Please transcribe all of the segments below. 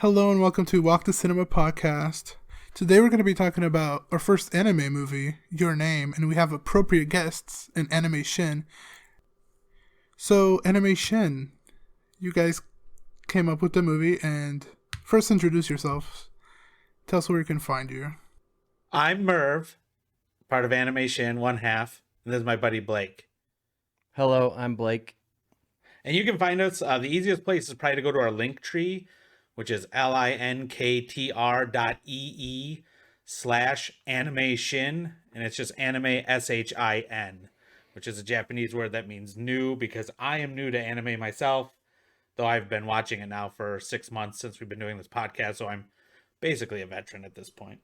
Hello and welcome to Walk to Cinema podcast. Today we're going to be talking about our first anime movie, Your Name, and we have appropriate guests in AnimeShin. So, AnimeShin, you guys came up with the movie, and first introduce yourselves. Tell us where we can find you. I'm Merv, part of AnimeShin, one half, and this is my buddy Blake. Hello, I'm Blake. And you can find us, the easiest place is probably to go to our link tree, which is linktr.ee/AnimeShin, and it's just anime SHIN, which is a Japanese word that means new, because I am new to anime myself, though I've been watching it now for 6 months since we've been doing this podcast, so I'm basically a veteran at this point.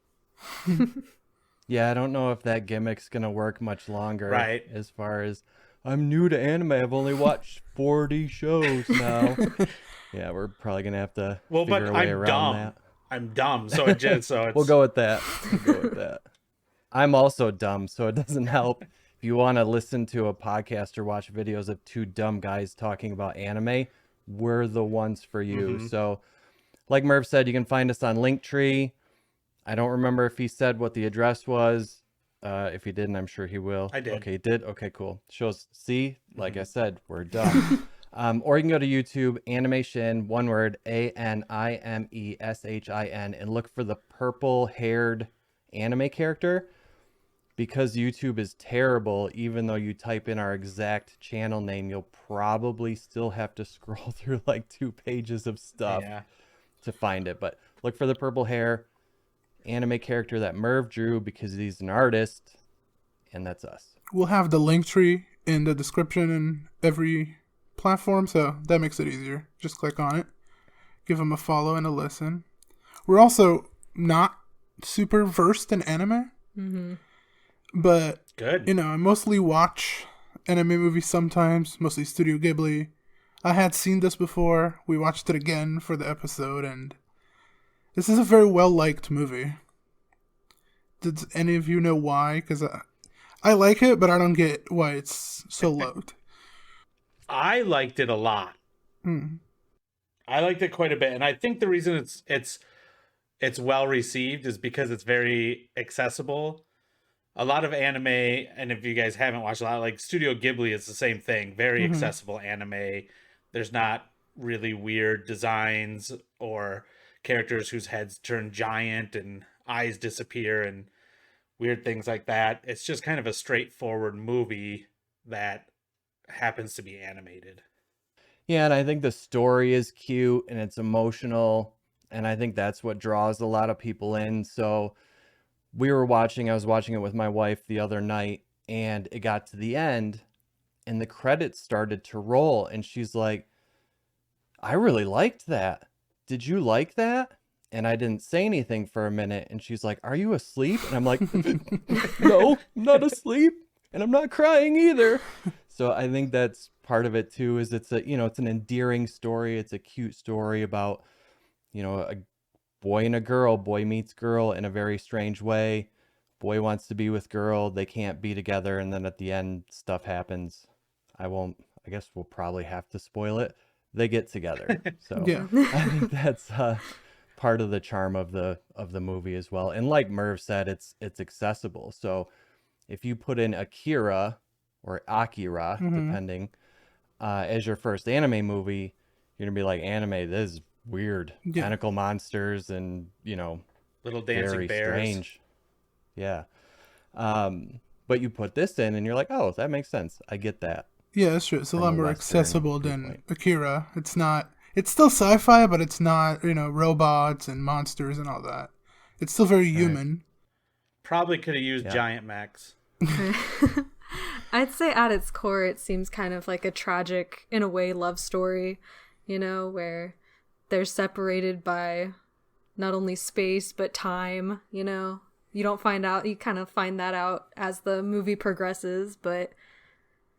Yeah, I don't know if that gimmick's going to work much longer. Right. As far as, I'm new to anime, I've only watched 40 shows now. Yeah, we're probably going to have to figure a way around that. I'm dumb, so it just it's... We'll go with that. I'm also dumb, so it doesn't help. If you want to listen to a podcast or watch videos of two dumb guys talking about anime, we're the ones for you. Mm-hmm. So, like Merv said, you can find us on Linktree. I don't remember if he said what the address was. If he didn't, I'm sure he will. I did. Okay, he did? Okay, cool. Shows, see, like I said, we're dumb. Or you can go to YouTube, AnimeShin, one word, AnimeShin, and look for the purple-haired anime character. Because YouTube is terrible, even though you type in our exact channel name, you'll probably still have to scroll through like 2 pages of stuff to find it. But look for the purple hair anime character that Merv drew because he's an artist, and that's us. We'll have the link tree in the description in every platform, so that makes it easier. Just click on it, give them a follow and a listen. We're also not super versed in anime, but good. You know, I mostly watch anime movies sometimes, mostly Studio Ghibli. I had seen this before. We watched it again for the episode, and this is a very well-liked movie. Did any of you know why? Because I like it, but I don't get why it's so loved. I liked it a lot. I liked it quite a bit, and I think the reason it's well received is because it's very accessible. A lot of anime, and if you guys haven't watched a lot, like Studio Ghibli is the same thing. Very accessible anime. There's not really weird designs or characters whose heads turn giant and eyes disappear and weird things like that. It's just kind of a straightforward movie that happens to be animated. Yeah, and I think the story is cute and it's emotional, and I think that's what draws a lot of people in. So I was watching it with my wife the other night, and it got to the end and the credits started to roll, and she's like, I really liked that. Did you like that? And I didn't say anything for a minute, and she's like, are you asleep? And I'm like, no, I'm not asleep, and I'm not crying either. So I think that's part of it too, is it's an endearing story. It's a cute story about, a boy and a girl. Boy meets girl in a very strange way. Boy wants to be with girl. They can't be together. And then at the end, stuff happens. I guess we'll probably have to spoil it. They get together. So Yeah. I think that's part of the charm of the movie as well. And like Merv said, it's accessible. So if you put in Akira or Akira, depending, as your first anime movie, you're gonna be like, anime, this is weird. Tentacle monsters and little dancing very bears. Strange. Yeah. But you put this in and you're like, oh, that makes sense. I get that. Yeah, that's true. It's a lot more accessible than Akira. It's still sci-fi, but it's not, robots and monsters and all that. It's still very human. Probably could have used giant mechs. I'd say at its core, it seems kind of like a tragic, in a way, love story, where they're separated by not only space, but time, You don't find out, you kind of find that out as the movie progresses, but,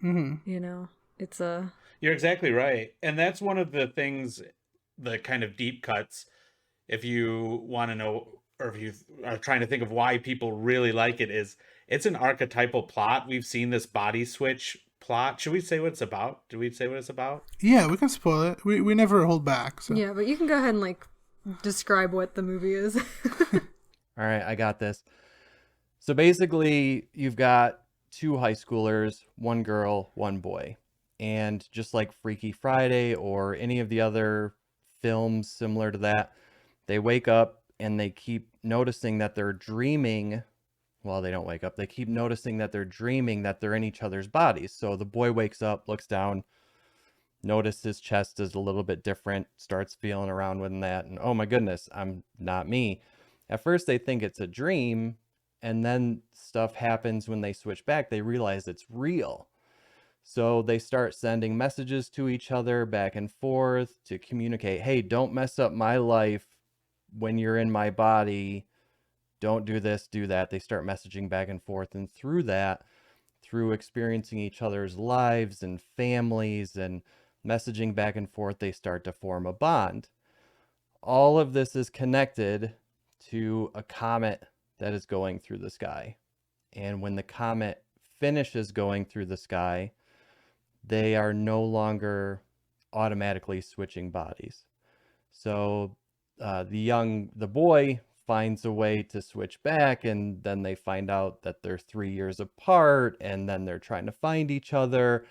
it's a... You're exactly right. And that's one of the things, the kind of deep cuts, if you want to know, or if you are trying to think of why people really like it, is it's an archetypal plot. We've seen this body switch plot. Should we say what it's about? Do we say what it's about? Yeah, we can spoil it. We never hold back. So. Yeah, but you can go ahead and describe what the movie is. All right, I got this. So basically, you've got two high schoolers, one girl, one boy. And just like Freaky Friday or any of the other films similar to that, they wake up and they keep noticing that they're dreaming. Well, they don't wake up. They keep noticing that they're dreaming that they're in each other's bodies. So the boy wakes up, looks down, notices his chest is a little bit different, starts feeling around with that. And oh my goodness, I'm not me. At first, they think it's a dream. And then stuff happens when they switch back. They realize it's real. So they start sending messages to each other back and forth to communicate, hey, don't mess up my life when you're in my body. Don't do this, do that. They start messaging back and forth. And through that, through experiencing each other's lives and families and messaging back and forth, they start to form a bond. All of this is connected to a comet that is going through the sky. And when the comet finishes going through the sky, they are no longer automatically switching bodies. So the boy finds a way to switch back, and then they find out that they're 3 years apart, and then they're trying to find each other,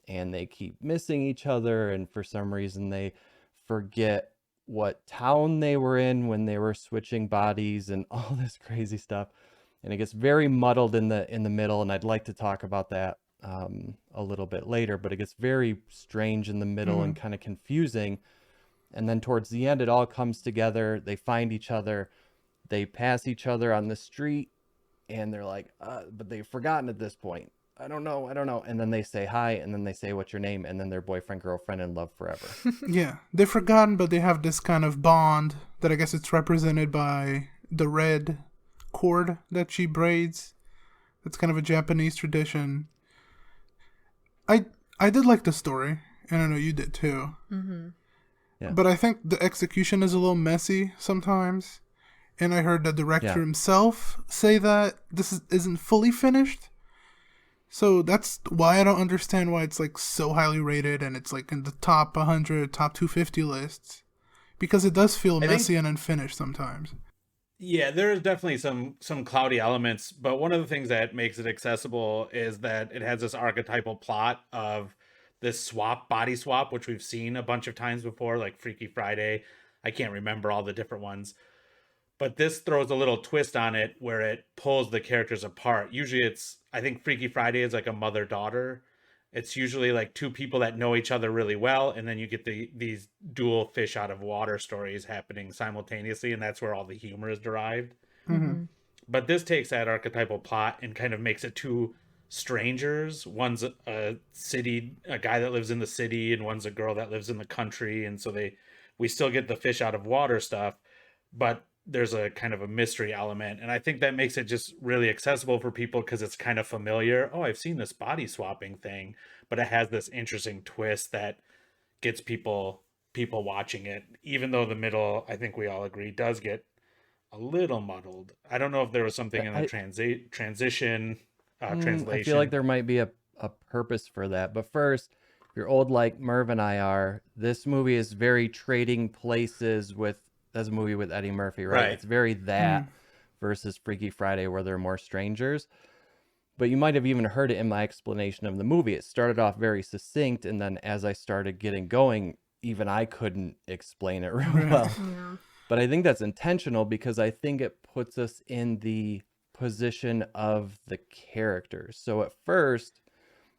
and they keep missing each other, and for some reason they forget what town they were in when they were switching bodies and all this crazy stuff. And it gets very muddled in the middle, and I'd like to talk about that a little bit later, but it gets very strange in the middle and kind of confusing. And then towards the end, it all comes together. They find each other, they pass each other on the street, and they're like, but they've forgotten at this point. I don't know. And then they say hi, and then they say, what's your name? And then they're boyfriend, girlfriend, and love forever. Yeah, they've forgotten, but they have this kind of bond that I guess it's represented by the red cord that she braids. It's kind of a Japanese tradition. I did like the story, and I know you did too. Mm-hmm. Yeah. But I think the execution is a little messy sometimes. And I heard the director himself say that this isn't fully finished. So that's why I don't understand why it's like so highly rated and it's like in the top 100, top 250 lists. Because it does feel messy and unfinished sometimes. Yeah, there is definitely some cloudy elements, but one of the things that makes it accessible is that it has this archetypal plot of this body swap, which we've seen a bunch of times before, like Freaky Friday. I can't remember all the different ones. But this throws a little twist on it where it pulls the characters apart. Usually I think Freaky Friday is like a mother-daughter. It's usually like two people that know each other really well, and then you get these dual fish out of water stories happening simultaneously, and that's where all the humor is derived. Mm-hmm. But this takes that archetypal plot and kind of makes it two strangers. One's a guy that lives in the city, and one's a girl that lives in the country, and so we still get the fish out of water stuff, but there's a kind of a mystery element, and I think that makes it just really accessible for people because it's kind of familiar. Oh, I've seen this body swapping thing, but it has this interesting twist that gets people watching it, even though the middle, I think we all agree, does get a little muddled. I don't know if there was something in the translation. I feel like there might be a purpose for that, but first, if you're old like Merv and I are, this movie is very trading places with. That's a movie with Eddie Murphy, right? It's very that versus Freaky Friday where they're more strangers. But you might have even heard it in my explanation of the movie. It started off very succinct, and then as I started getting going, even I couldn't explain it real well. Yeah. But I think that's intentional because I think it puts us in the position of the characters. So at first,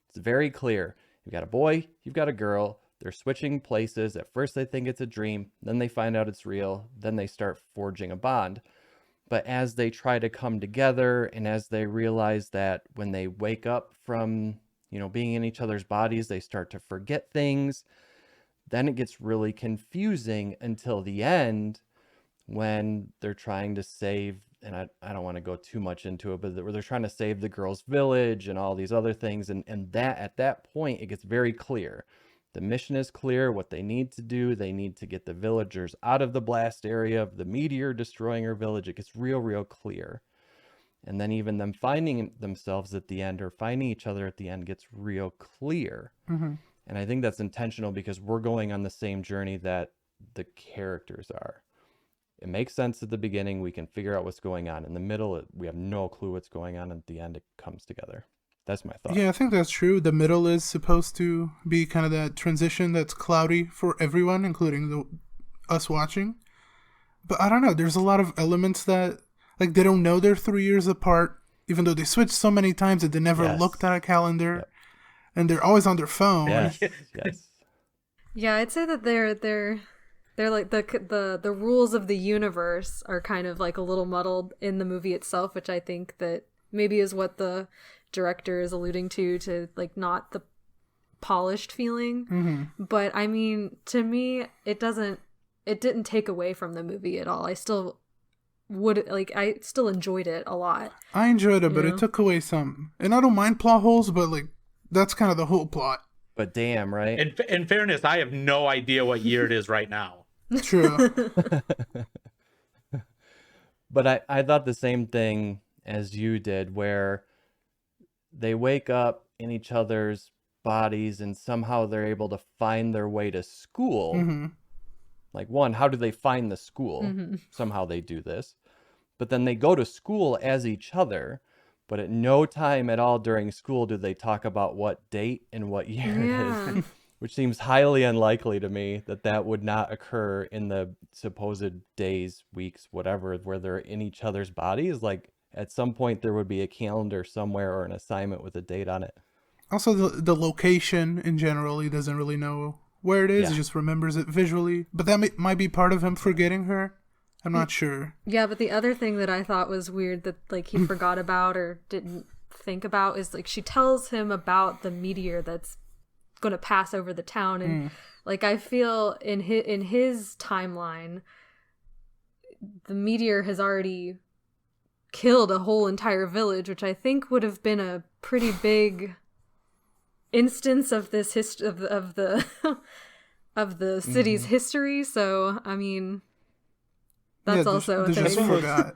it's very clear. You've got a boy, you've got a girl. They're switching places. At first they think it's a dream, then they find out it's real, then they start forging a bond. But as they try to come together and as they realize that when they wake up from, being in each other's bodies, they start to forget things, then it gets really confusing until the end when they're trying to save, and I don't want to go too much into it, but they're trying to save the girl's village and all these other things. And that at that point, it gets very clear. The mission is clear, what they need to do. They need to get the villagers out of the blast area of the meteor destroying her village. It gets real, real clear. And then even them finding themselves at the end or finding each other at the end gets real clear. Mm-hmm. And I think that's intentional because we're going on the same journey that the characters are. it makes sense at the beginning. We can figure out what's going on. In the middle, we have no clue what's going on. At the end, it comes together. That's my thought. Yeah, I think that's true. The middle is supposed to be kind of that transition that's cloudy for everyone, including us watching. But I don't know. There's a lot of elements that, like, they don't know they're 3 years apart, even though they switched so many times that they never looked at a calendar. Yep. And they're always on their phone. Yes, yes. Yeah, I'd say that they're like the rules of the universe are kind of like a little muddled in the movie itself, which I think that maybe is what the director is alluding to like not the polished feeling. Mm-hmm. But I mean, to me, it didn't take away from the movie at all. I still enjoyed it a lot. I enjoyed it, but it took away some. And I don't mind plot holes, but like that's kind of the whole plot. But damn, right? In fairness, I have no idea what year it is right now. True. But I thought the same thing as you did, where they wake up in each other's bodies and somehow they're able to find their way to school. Mm-hmm. Like, one, how do they find the school? Mm-hmm. Somehow they do this. But then they go to school as each other. But at no time at all during school do they talk about what date and what year it is. Which seems highly unlikely to me that would not occur in the supposed days, weeks, whatever, where they're in each other's bodies. Like, at some point there would be a calendar somewhere or an assignment with a date on it. Also, the location in general, he doesn't really know where it is. He just remembers it visually. But that might be part of him forgetting her. I'm not sure. Yeah, but the other thing that I thought was weird that like he forgot about or didn't think about is like she tells him about the meteor that's going to pass over the town, and like I feel in his timeline the meteor has already killed a whole entire village, which I think would have been a pretty big instance of this of the of the city's history. So I mean, that's also a thing.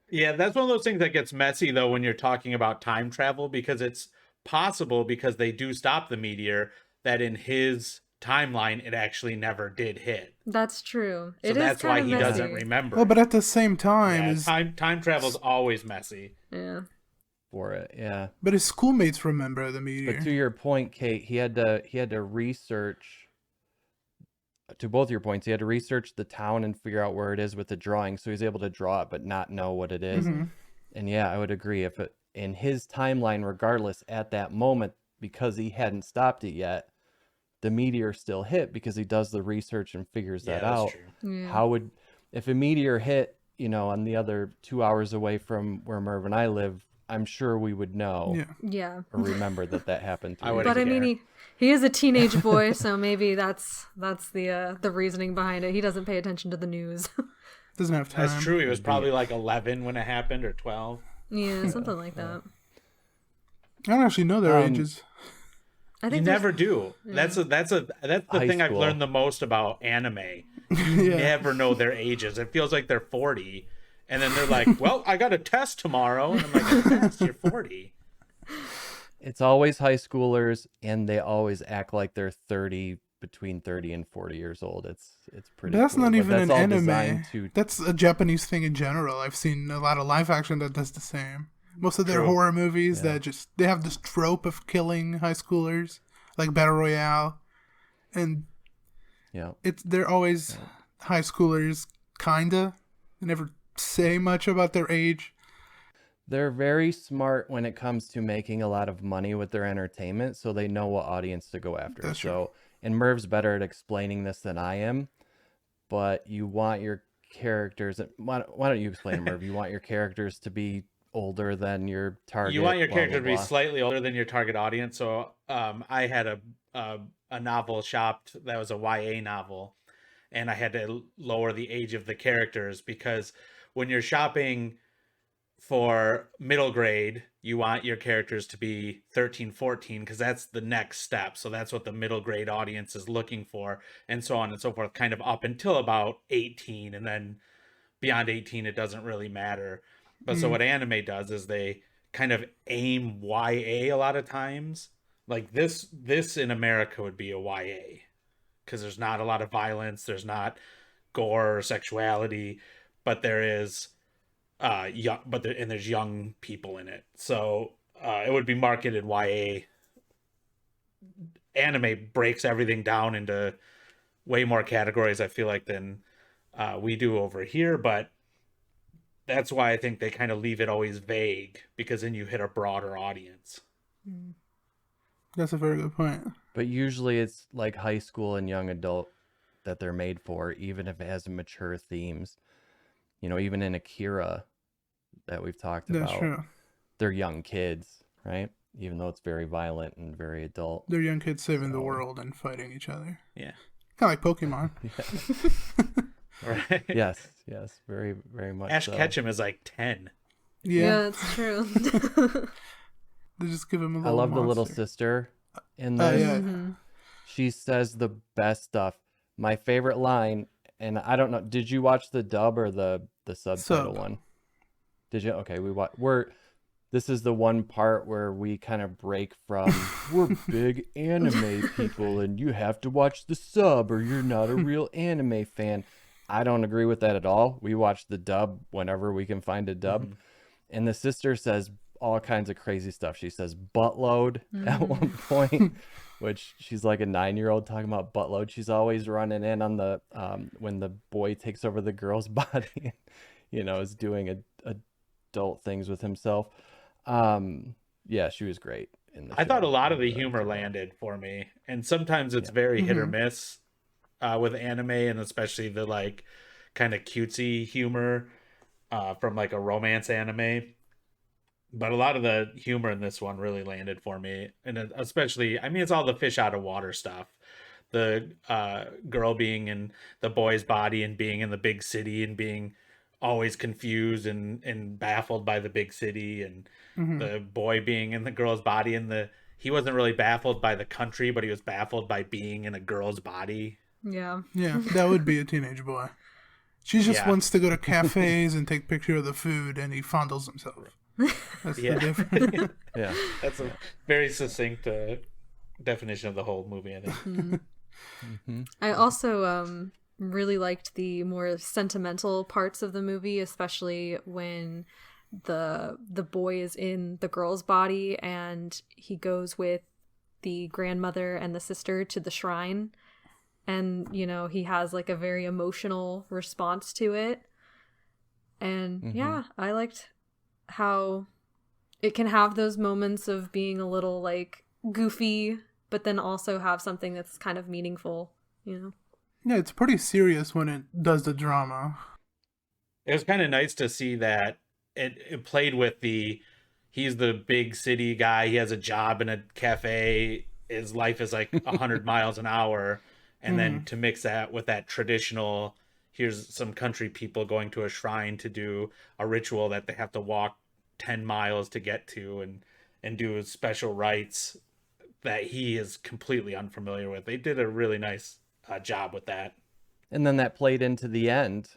Yeah, that's one of those things that gets messy though when you're talking about time travel, because it's possible, because they do stop the meteor, that in his timeline it actually never did hit. That's true. So that's why he doesn't remember. Well, but at the same time, time travel's always messy. Yeah. For it, yeah. But his schoolmates remember the meteor. But to your point, Kate, he had to research. To both your points, he had to research the town and figure out where it is with the drawing, so he's able to draw it but not know what it is. Mm-hmm. And yeah, I would agree. If it in his timeline, regardless, at that moment, because he hadn't stopped it yet, the meteor still hit because he does the research and figures that out. True. Yeah. How would, if a meteor hit, on the other 2 hours away from where Merv and I live, I'm sure we would know. Yeah. Or remember that happened. But I mean, he is a teenage boy, so maybe that's the reasoning behind it. He doesn't pay attention to the news. Doesn't have time. That's true. He was probably like 11 when it happened, or 12. Yeah, something like that. I don't actually know their ages. I think you never do. Yeah. That's the thing I've learned the most about anime. You never know their ages. It feels like they're 40. And then they're like, well, I got a test tomorrow. And I'm like, test? You're 40. It's always high schoolers, and they always act like they're between 30 and 40 years old. It's pretty But that's cool. not even an anime. To... That's a Japanese thing in general. I've seen a lot of live action that does the same. Most of their horror movies that they have this trope of killing high schoolers, like Battle Royale. And they're always high schoolers, kinda. They never say much about their age. They're very smart when it comes to making a lot of money with their entertainment, so they know what audience to go after. That's true. And Merv's better at explaining this than I am, but you want your characters... Why don't you explain, Merv? You want your characters to be older than your target. You want your character to be slightly older than your target audience. So I had a novel shopped that was a YA novel, and I had to lower the age of the characters, because when you're shopping for middle grade, you want your characters to be 13, 14, because that's the next step. So that's what the middle grade audience is looking for, and so on and so forth, kind of up until about 18. And then beyond 18, it doesn't really matter. But so what anime does is they kind of aim YA a lot of times. Like this in America would be a YA, because there's not a lot of violence. There's not gore or sexuality, but there is there's young people in it. So it would be marketed YA. Anime breaks everything down into way more categories, I feel like, than we do over here, but that's why I think they kind of leave it always vague, because then you hit a broader audience. That's a very good point. But usually it's like high school and young adult that they're made for, even if it has mature themes. You know, even in Akira that we've talked That's about, true. they're young kids, right? Even though it's very violent and very adult. They're young kids saving the world and fighting each other. Yeah. Kind of like Pokemon. Right. Yes, very, very much. Ash so. Ketchum is like 10. Yeah, that's true. They just give him a I little love the little monster. sister in this. Yeah. She says the best stuff. My favorite line, and I don't know, did you watch the dub or the subtitle one? Did you? Okay, this is the one part where we kind of break from we're big anime people and you have to watch the sub or you're not a real anime fan. I don't agree with that at all. We watch the dub whenever we can find a dub. And the sister says all kinds of crazy stuff. She says buttload at one point, which she's like a 9-year-old talking about buttload. She's always running in on the when the boy takes over the girl's body and, you know, is doing adult things with himself. Yeah, she was great in the I show. thought a lot of the humor landed for me, and sometimes it's very hit or miss with anime, and especially the like kind of cutesy humor from like a romance anime. But a lot of the humor in this one really landed for me, and especially, I mean, it's all the fish out of water stuff. The girl being in the boy's body and being in the big city and being always confused and baffled by the big city, and the boy being in the girl's body, and he wasn't really baffled by the country, but he was baffled by being in a girl's body. Yeah, that would be a teenage boy. She just wants to go to cafes and take picture of the food, and he fondles himself. That's the difference. Yeah, that's a very succinct definition of the whole movie, I think. I also really liked the more sentimental parts of the movie, especially when the boy is in the girl's body and he goes with the grandmother and the sister to the shrine, and you know, he has like a very emotional response to it. And yeah, I liked how it can have those moments of being a little like goofy, but then also have something that's kind of meaningful, you know. Yeah, it's pretty serious when it does the drama. It was kind of nice to see that it played with he's the big city guy, he has a job in a cafe, his life is like 100 miles an hour, and then to mix that with that traditional, here's some country people going to a shrine to do a ritual that they have to walk 10 miles to get to and do special rites that he is completely unfamiliar with. They did a really nice job with that. and then that played into the end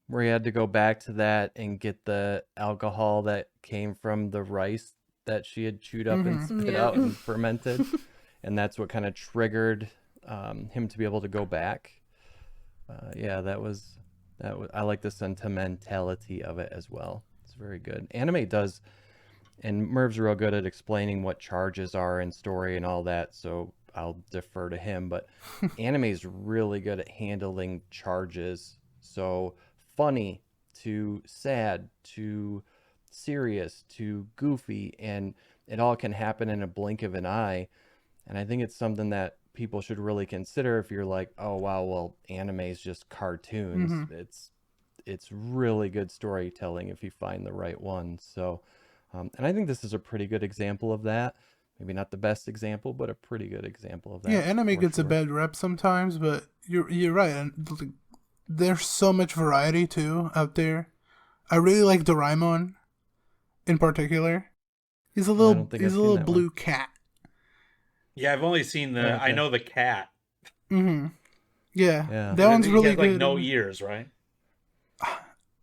where he had to go back to that and get the alcohol that came from the rice that she had chewed up and spit out and fermented, and that's what kind of triggered him to be able to go back. That was I like the sentimentality of it as well. It's very good. Anime does, and Merv's real good at explaining what charges are in story and all that, so I'll defer to him, but anime is really good at handling charges. So funny to sad to serious to goofy, and it all can happen in a blink of an eye. And I think it's something that people should really consider if you're like, oh wow, well, anime is just cartoons. It's really good storytelling if you find the right one. So and I think this is a pretty good example of that. Maybe not the best example, but a pretty good example of that. Yeah, anime gets a bad rep sometimes, but you're right. And there's so much variety too out there. I really like Doraemon, in particular. He's a little blue cat. Yeah, I've only seen I know the cat. Yeah, that one's really good. Like no ears, right?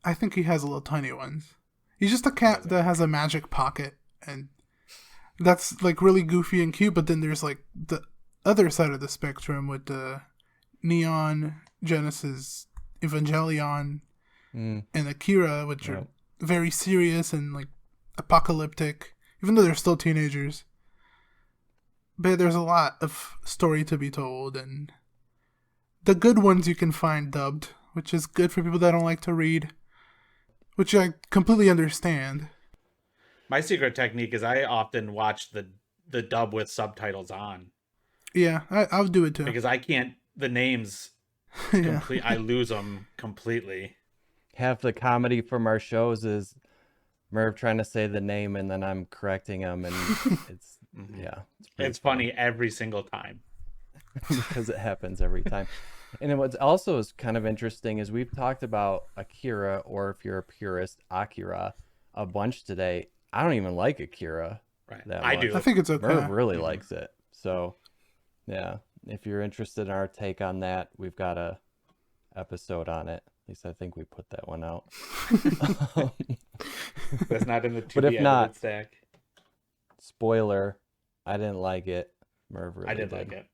I think he has little tiny ones. He's just a cat that has a magic pocket, and that's like really goofy and cute. But then there's like the other side of the spectrum with the Neon Genesis Evangelion and Akira, which are very serious and like apocalyptic, even though they're still teenagers. But there's a lot of story to be told, and the good ones you can find dubbed, which is good for people that don't like to read, which I completely understand. My secret technique is I often watch the dub with subtitles on. Yeah, I'll do it too. Because I can't, the names, Yeah. I lose them completely. Half the comedy from our shows is Merv trying to say the name and then I'm correcting him, and it's It's funny every single time. because it happens every time. And what's also is kind of interesting is we've talked about Akira, or if you're a purist, Akira, a bunch today. I don't even like Akira. Right. That I much. do. I think it's okay. Merv really likes it. So, yeah, if you're interested in our take on that, we've got a episode on it. At least I think we put that one out. That's not in the But if not, stack. spoiler, I didn't like it. Merv really I did like it.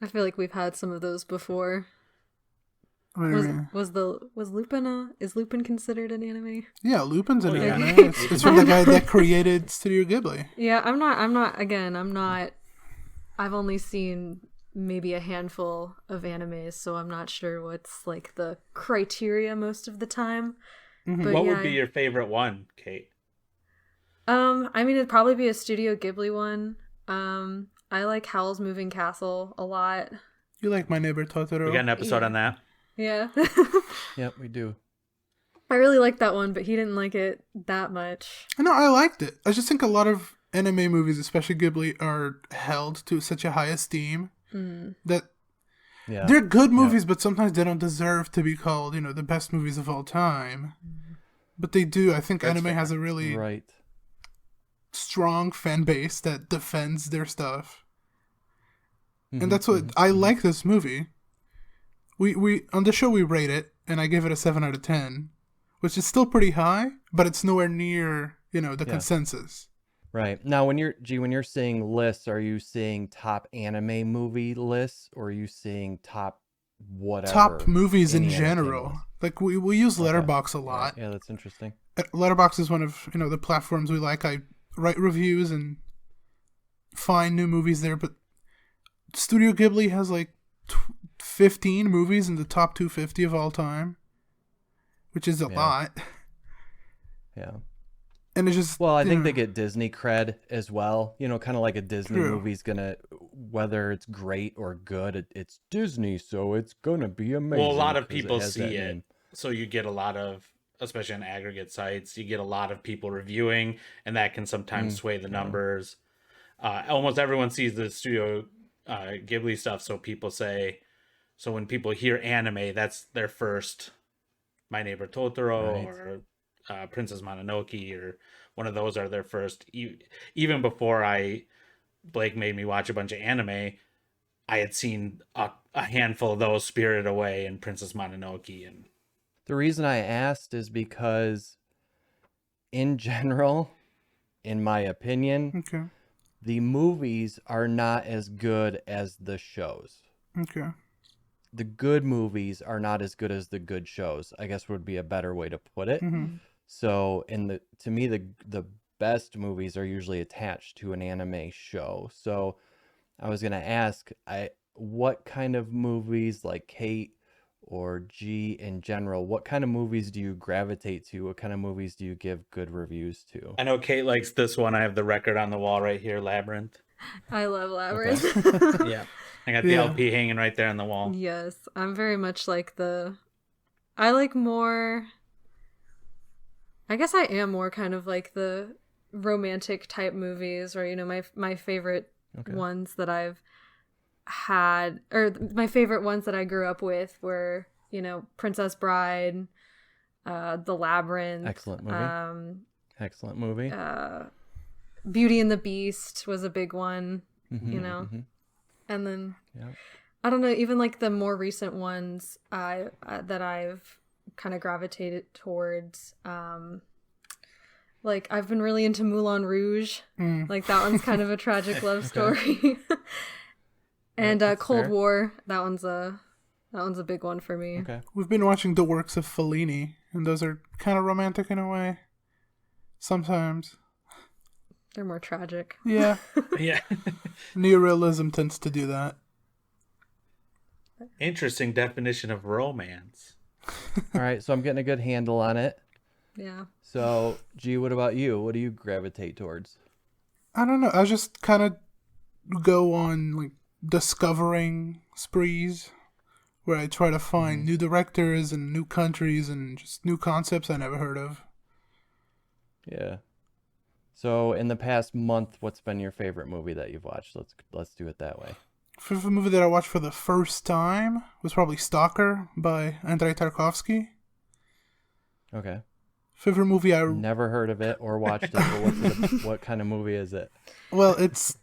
I feel like we've had some of those before. What do you mean? Was Lupin is Lupin considered an anime? Yeah, Lupin's an yeah. anime. It's from the guy that created Studio Ghibli. Yeah, I'm not. I've only seen maybe a handful of animes, so I'm not sure what's like the criteria most of the time. Mm-hmm. But What yeah, would be your favorite one, Kate? I mean, it'd probably be a Studio Ghibli one. I like Howl's Moving Castle a lot. You like My Neighbor Totoro? We got an episode on that. Yeah. Yep, we do. I really liked that one, but he didn't like it that much. No, I liked it. I just think a lot of anime movies, especially Ghibli, are held to such a high esteem that they're good movies, but sometimes they don't deserve to be called, the best movies of all time. But they do. I think anime has a really strong fan base that defends their stuff. And that's what I like this movie. We on the show we rate it, and I give it a 7 out of 10, which is still pretty high, but it's nowhere near, the consensus. Right. Now, when you're seeing lists, are you seeing top anime movie lists, or are you seeing top whatever? Top movies in any general. list? Like we use Letterboxd a lot. Yeah, that's interesting. Letterboxd is one of the platforms we like. I write reviews and find new movies there, but Studio Ghibli has like 15 movies in the top 250 of all time, which is a lot. Yeah. And it's just I think they get Disney cred as well. Kind of like a Disney True. movie's gonna, whether it's great or good, it's Disney, so it's gonna be amazing. Well, a lot of 'cause people has see that it, name. so you get a lot of, especially on aggregate sites, you get a lot of people reviewing, and that can sometimes sway the numbers. Almost everyone sees the Studio Ghibli stuff, so people say, so when people hear anime, that's their first My Neighbor Totoro or Princess Mononoke, or one of those are their first. Even before Blake made me watch a bunch of anime, I had seen a handful of those, Spirited Away and Princess Mononoke. And The reason I asked is because, in general, in my opinion, the movies are not as good as the shows. Okay. The good movies are not as good as the good shows, I guess would be a better way to put it. So to me, the best movies are usually attached to an anime show. So I was going to ask, what kind of movies, like Kate or G in general, what kind of movies do you gravitate to? What kind of movies do you give good reviews to? I know Kate likes this one. I have the record on the wall right here, Labyrinth. I love Labyrinth. Okay. Yeah. I got the LP hanging right there on the wall. Yes, I'm very much like I like more, I guess I am more kind of like the romantic type movies, or, my favorite ones that I've had, or my favorite ones that I grew up with were, Princess Bride, The Labyrinth. Excellent movie. Excellent movie. Beauty and the Beast was a big one, And then, I don't know, even like the more recent ones that I've kind of gravitated towards, like I've been really into Moulin Rouge. Like that one's kind of a tragic love story. And Cold fair. War, that one's a That one's a big one for me. Okay. We've been watching the works of Fellini, and those are kind of romantic in a way. Sometimes. They're more tragic. Yeah. Yeah. Neorealism tends to do that. Interesting definition of romance. All right, so I'm getting a good handle on it. Yeah. So, G, what about you? What do you gravitate towards? I don't know. I just kind of go on like discovering sprees where I try to find new directors and new countries and just new concepts I never heard of. Yeah. So, in the past month, what's been your favorite movie that you've watched? Let's do it that way. The movie that I watched for the first time was probably Stalker by Andrei Tarkovsky. Okay. Favorite movie I Never heard of it or watched it, but what kind of movie is it? Well, it's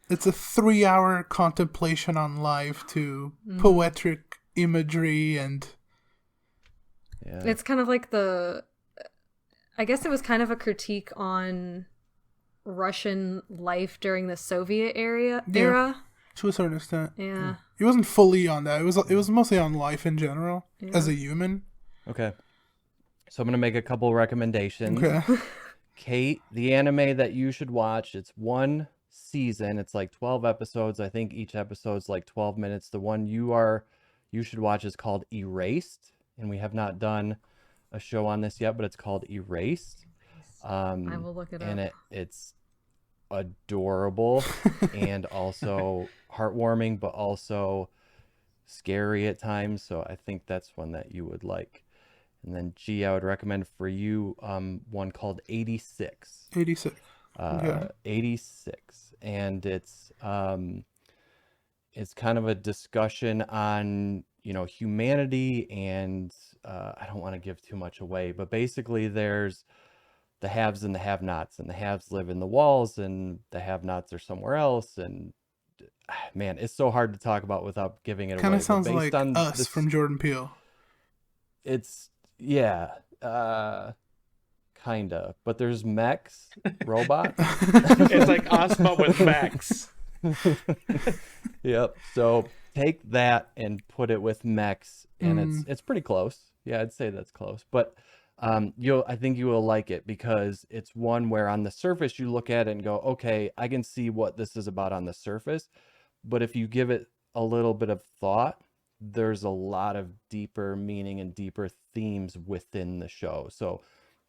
a 3-hour contemplation on life to poetic imagery and Yeah. It's kind of like I guess it was kind of a critique on Russian life during the Soviet era. to a certain extent. Yeah. It wasn't fully on that. It was mostly on life in general as a human. Okay. So I'm going to make a couple recommendations. Okay. Kate, the anime that you should watch, it's one season. It's like 12 episodes. I think each episode's like 12 minutes. The one you should watch is called Erased, and we have not done a show on this yet, but it's called Erased. I will look it up. And it's adorable and also heartwarming, but also scary at times. So I think that's one that you would like. And then G, I would recommend for you one called 86. 86. Okay. 86, and it's kind of a discussion on humanity, and I don't want to give too much away, but basically there's the haves and the have-nots, and the haves live in the walls, and the have-nots are somewhere else, and man, it's so hard to talk about without giving it away. Kind of sounds But like Us from Jordan Peele. It's kind of, but there's mechs, robots. It's like Us, but with mechs. Yep. So take that and put it with mechs, and it's pretty close. Yeah, I'd say that's close. But I think you will like it because it's one where on the surface you look at it and go, okay, I can see what this is about on the surface. But if you give it a little bit of thought, there's a lot of deeper meaning and deeper themes within the show. So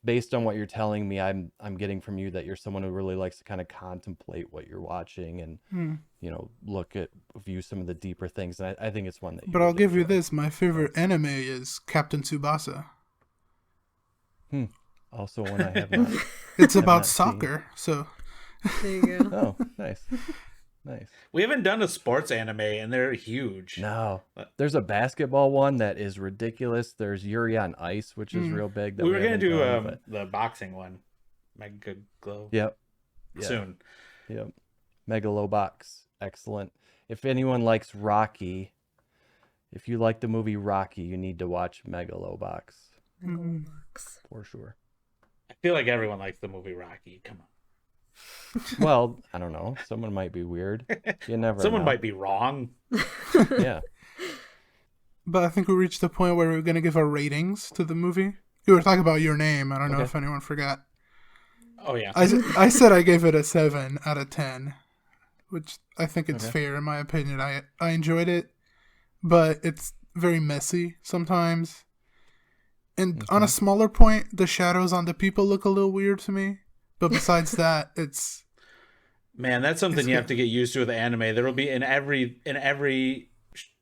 based on what you're telling me, I'm getting from you that you're someone who really likes to kind of contemplate what you're watching and view some of the deeper things. And I think it's one that you But I'll give you enjoy. this. My favorite anime is Captain Tsubasa. Also one I have not. It's have about not seen. soccer, so There you go. Oh, nice. Nice. We haven't done a sports anime, and they're huge. No. There's a basketball one that is ridiculous. There's Yuri on Ice, which is real big. That We were going to do haven't done, the boxing one. Mega Glow. Yep. Soon. Yep. Megalobox. Excellent. If anyone likes Rocky, if you like the movie Rocky, you need to watch Megalobox for sure. I feel like everyone likes the movie Rocky. Come on. Well, I don't know. Someone might be weird. You never Someone know. might be wrong. Yeah. but I think we reached the point where we're going to give our ratings to the movie. You were talking about Your Name. I don't know Okay. if anyone forgot. Oh, yeah. I said I gave it a 7 out of 10, which I think it's Okay. fair in my opinion. I enjoyed it, but it's very messy sometimes. And on a smaller point, the shadows on the people look a little weird to me. But besides that, it's... Man, that's something It's you good. have to get used to with anime. There will be in every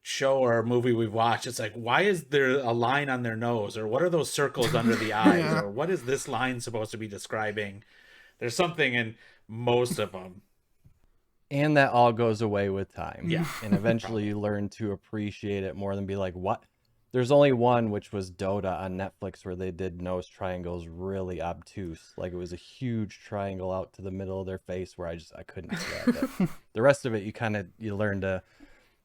show or movie we've watched. It's like, why is there a line on their nose, or what are those circles under the eyes, Yeah. or what is this line supposed to be describing? There's something in most of them. And that all goes away with time. Yeah. And eventually you learn to appreciate it more than be like, what? There's only one, which was Dota on Netflix, where they did nose triangles really obtuse. Like it was a huge triangle out to the middle of their face where I couldn't stand it. The rest of it, you learn to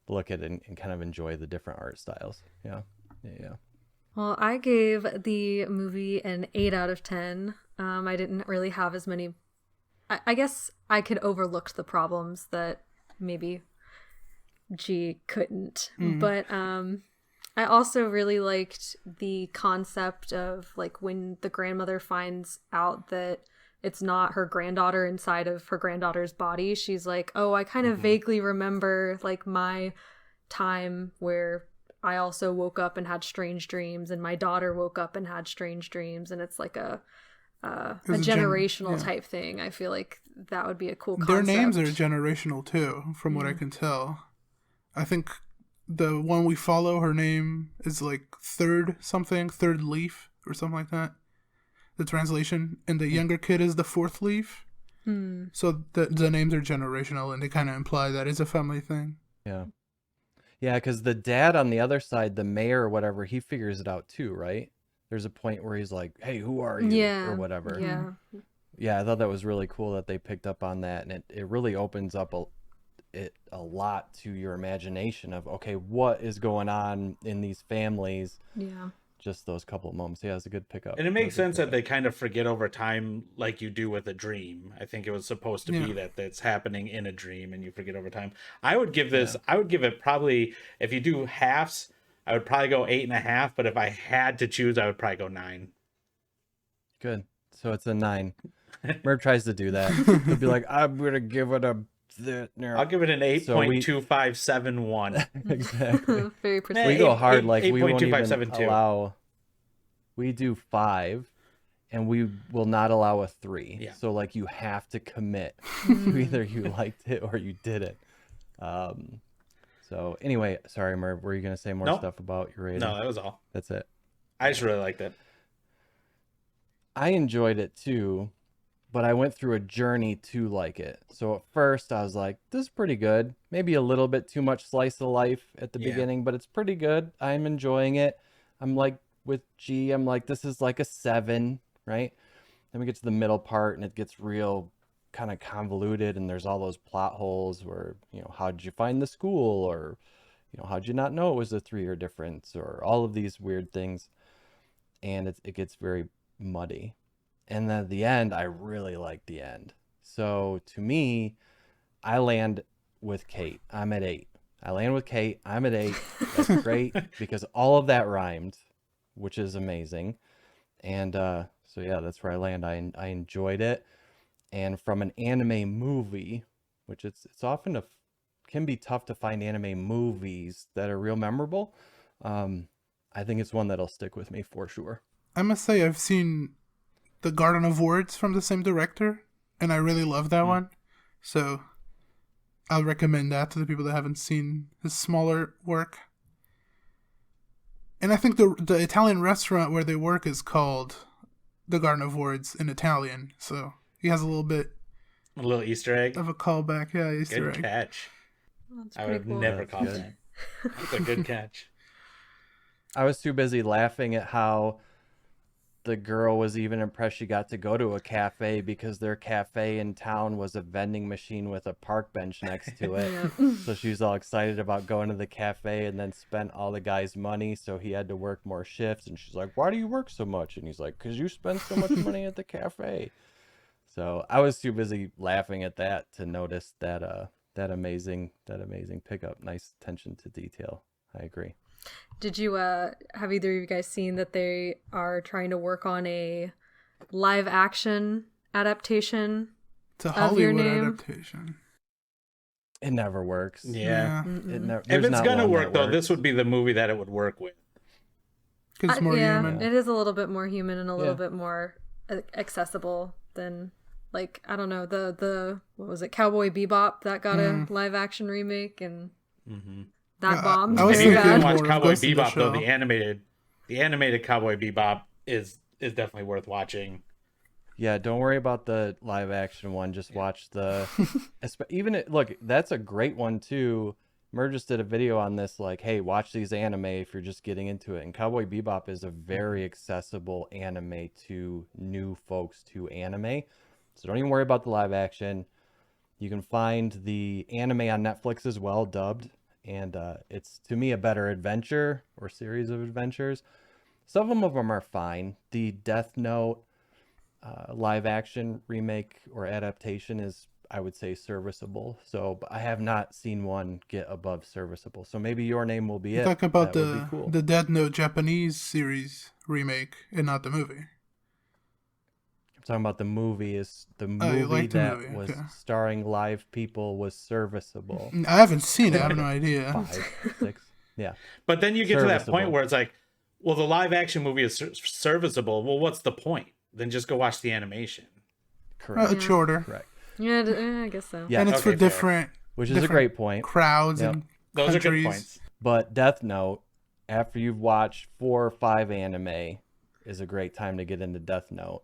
look at it and kind of enjoy the different art styles. Yeah. Yeah. Well, I gave the movie an 8 out of 10. I didn't really have as many... I guess I could overlook the problems that maybe G couldn't. But I also really liked the concept of like when the grandmother finds out that it's not her granddaughter inside of her granddaughter's body. She's like, oh, I kind of vaguely remember like my time where I also woke up and had strange dreams, and my daughter woke up and had strange dreams, and it's like a generational type thing. I feel like that would be a cool concept. Their names are generational too, from what I can tell. I think the one we follow, her name is like third leaf or something like that. The translation, and the younger kid is the fourth leaf. So the names are generational, and they kind of imply that it's a family thing. Yeah. Yeah, because the dad on the other side, the mayor or whatever, he figures it out too, right? There's a point where he's like, hey, who are you? Or whatever. Yeah. Yeah, I thought that was really cool that they picked up on that. And it really opens up a lot to your imagination of, okay, what is going on in these families? Yeah. Just those couple of moments. Yeah, it's a good pickup. And it makes sense that they kind of forget over time, like you do with a dream. I think it was supposed to be that it's happening in a dream and you forget over time. I would give this, I would give it probably, if you do halves, I would probably go 8.5. But if I had to choose, I would probably go 9. Good. So it's a 9. Merv tries to do that. He'll be like, I'm going to give it a... I'll give it an 8.2571. Exactly. Very precise. We go hard, like we won't even 8.2572. allow. We do 5, and we will not allow a 3. Yeah. So like you have to commit to either you liked it or you didn't. So anyway, sorry, Merv, were you gonna say more stuff about your rating? No, that was all. That's it. I just really liked it. I enjoyed it too, but I went through a journey to like it. So at first I was like, this is pretty good. Maybe a little bit too much slice of life at the beginning, but it's pretty good. I'm enjoying it. I'm like with G, I'm like, this is like a 7, right? Then we get to the middle part and it gets real kind of convoluted, and there's all those plot holes where, you know, how did you find the school? Or, you know, how'd you not know it was a 3-year difference? Or all of these weird things. And it gets very muddy. And then at the end, I really like the end. So to me, I land with Kate. I'm at 8. I land with Kate. I'm at 8. That's great because all of that rhymed, which is amazing. And so yeah, that's where I land. I enjoyed it. And from an anime movie, which it's often can be tough to find anime movies that are real memorable. I think it's one that'll stick with me for sure. I must say I've seen The Garden of Words from the same director, and I really love that one. So I'll recommend that to the people that haven't seen his smaller work. And I think the Italian restaurant where they work is called The Garden of Words in Italian. So he has a little Easter egg of a callback. Yeah, Easter egg. Good catch. That's I would have cool. never caught that. That's a good catch. I was too busy laughing at how the girl was even impressed she got to go to a cafe because their cafe in town was a vending machine with a park bench next to it. So she was all excited about going to the cafe, and then spent all the guy's money, so he had to work more shifts. And she's like, why do you work so much? And he's like, because you spend so much money at the cafe. So I was too busy laughing at that to notice that that amazing pickup. Nice attention to detail. I agree. Did you have either of you guys seen that they are trying to work on a live action adaptation? It's a of Hollywood Your Name? adaptation. It never works. Yeah. If If it's gonna work though, this would be the movie that it would work with. Because it's more human. It is a little bit more human and a little bit more accessible than, like, I don't know, the what was it, Cowboy Bebop that got a live action remake, and that bombed. I was If you thinking didn't more watch of Cowboy Ghost in the Bebop though, Shell. the animated Cowboy Bebop is definitely worth watching. Yeah, don't worry about the live action one. Just watch the look, that's a great one too. Mer just did a video on this, like, hey, watch these anime if you're just getting into it. And Cowboy Bebop is a very accessible anime to new folks to anime. So don't even worry about the live action. You can find the anime on Netflix as well, dubbed. And it's, to me, a better adventure or series of adventures. Some of them are fine. The Death Note live action remake or adaptation is I would say serviceable. So, but I have not seen one get above serviceable. So maybe Your Name will be You're it. talking about That would be cool. the Death Note Japanese series remake and not the movie. I'm talking about the movie. Is the you movie like the that movie, was okay. starring live people was serviceable. I haven't seen it. I have no idea. 5, 6, yeah. But then you get to that point Serviceable. where it's like, well, the live action movie is serviceable. Well, what's the point? Then just go watch the animation. Correct. It's shorter. Correct. Yeah, I guess so. Yeah. And it's Okay, for fair. different Which is a different great point. crowds Yep. and Those are countries. good points. But Death Note, after you've watched 4 or 5 anime, is a great time to get into Death Note.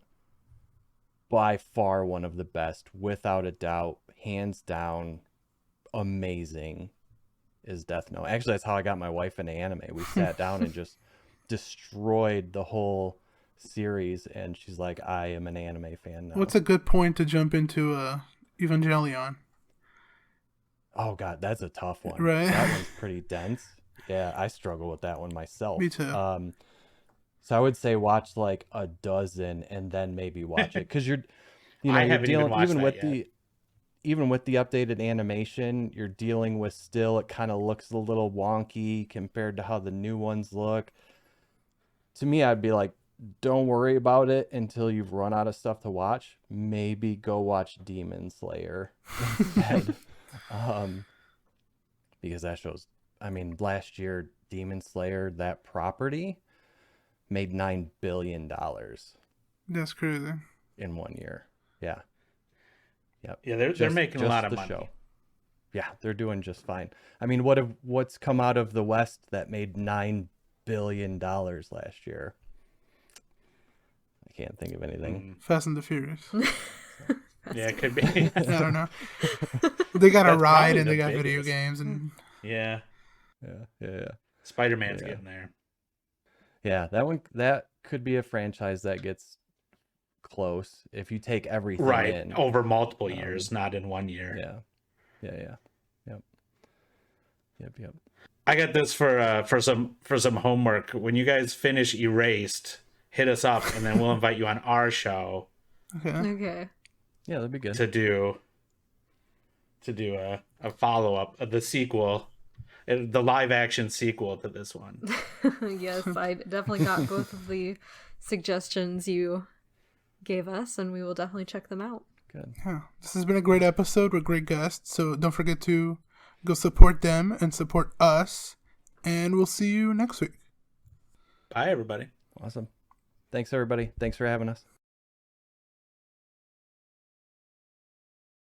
By far one of the best, without a doubt, hands down, amazing is Death Note. Actually, that's how I got my wife into anime. We sat down and just destroyed the whole series, and she's like, I am an anime fan now. What's a good point to jump into Evangelion? Oh god, that's a tough one. Right. That one's pretty dense. Yeah, I struggle with that one myself. Me too. So I would say watch like a dozen and then maybe watch it, because you're I you're haven't even dealing watched even that with yet. even with the updated animation, you're dealing with still it kind of looks a little wonky compared to how the new ones look. To me, I'd be like, don't worry about it until you've run out of stuff to watch. Maybe go watch Demon Slayer instead. Because that shows, I mean, last year Demon Slayer, that property, made $9 billion That's crazy. in 1 year. Yeah. Yep. Yeah, they're making a lot of money. Show. Yeah, they're doing just fine. I mean, what's come out of the West that made $9 billion last year? I can't think of anything. Fast and the Furious. Yeah, it could be. I don't know. They got a That's ride probably and they the got video biggest. games and Yeah, Yeah. Spider-Man's Yeah. getting there. Yeah, that could be a franchise that gets close if you take everything Right, in. over multiple years, not in 1 year. Yeah. Yep. I got this for some homework. When you guys finish Erased, hit us up, and then we'll invite you on our show okay. Okay. Yeah, that'd be good. to do a follow up of the sequel, the live action sequel to this one. Yes, I definitely got both of the suggestions you gave us, and we will definitely check them out. Good. Yeah. This has been a great episode with great guests. So don't forget to go support them and support us. And we'll see you next week. Bye, everybody. Awesome. Thanks, everybody. Thanks for having us.